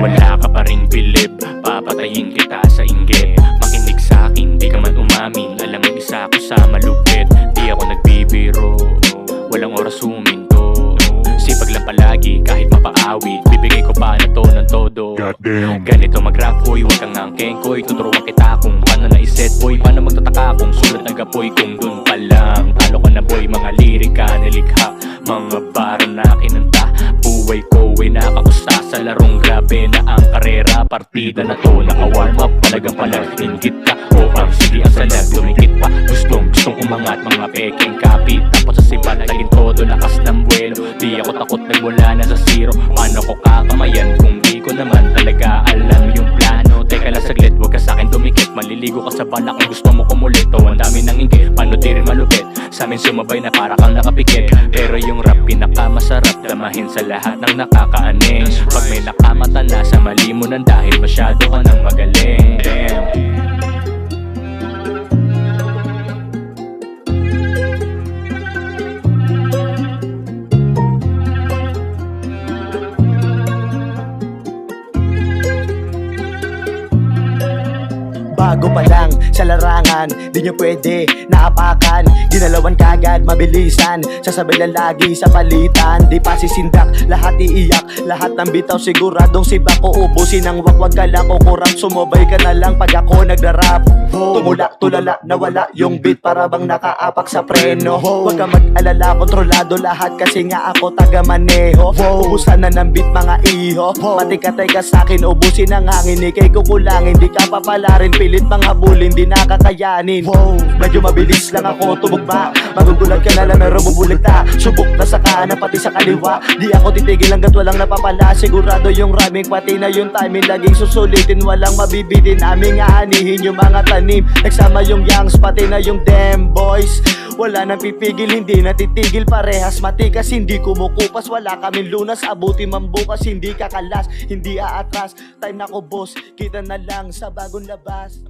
wala ka pa ring bilib, papatayin kita sa inggit. Makinig sa'kin, di ka man umamin, alam mo isa ako sa malupit. Di ako nagbibiro, walang oras huminto. Sipag lang palagi kahit mapaawit, bibigay ko pa na to ng todo. Ganito mag-rap boy, huwag kang ngangkengkoy. Tuturuan kita kung paano na-iset boy, paano magtataka kung sulat ng gapoy. Kung dun pa lang, talo ka na boy. Mga lirika nilikha, mga bara na kinanta. Buhay ko ay nakakusta sa larong grabe na ang karera. Partida na to, naka-warm up, palagang inggit ka. O ang sige ang salag, lumikit pa. Gustong umangat, mga peking kapit. Tapos sa sipa, naging todo lakas ng buwelo. Di ako takot, nagmula na sa zero. Paano ko kakamayan kung di ko naman talaga alam yung plano? Teka lang saglit, huwag ka sa'kin dumikit. Maliligo ka sa bala kung gusto mo kumulit. O ang dami ng inggit, paano di rin malupit. Sa'min sumabay na para kang nakapikit. Pero yung rap pinakamasarap, damahin sa lahat ng nakakaaning. Pag may nakamata na sa mali mo nang dahil masyado ka nang magaling. Damn. Bago pa lang sa larangan, di nyo pwede naapakan. Ginalawan kagad, mabilisan, sasabay lang lagi sa palitan. Di pa sisindak, lahat iiyak, lahat ng bitaw siguradong sibak. Uubusin ang wag ka lang kukurap, sumabay ka na lang pag ako nagrarap. Tumulak, tulala, nawala yung beat para bang nakaapak sa preno. Huwag ka mag-alala, kontrolado lahat kasi nga ako taga-maneho. Ubusan na ng beat mga iho, matikatay ka sa'kin, ubusin ang hangin. Ikay kukulangin, di ka papalarin, pilit mga habulin, di nakakayanin. Medyo mabilis lang ako tumugma, magugulat ka na lang meron bubulita. Subok na sa kanan pati sa kaliwa, di ako titigil hanggat walang napapala. Sigurado yung rhyming pati na yung timing laging susulitin, walang mabibitin. Aming aanihin yung mga tanim, nagsama yung youngs pati na yung damn boys. Wala nang pipigil, hindi natitigil, parehas matikas, hindi kumukupas. Wala kaming lunas, abuti man bukas, hindi kakalas, hindi aatras. Time na ko boss, kita na lang sa bagong labas.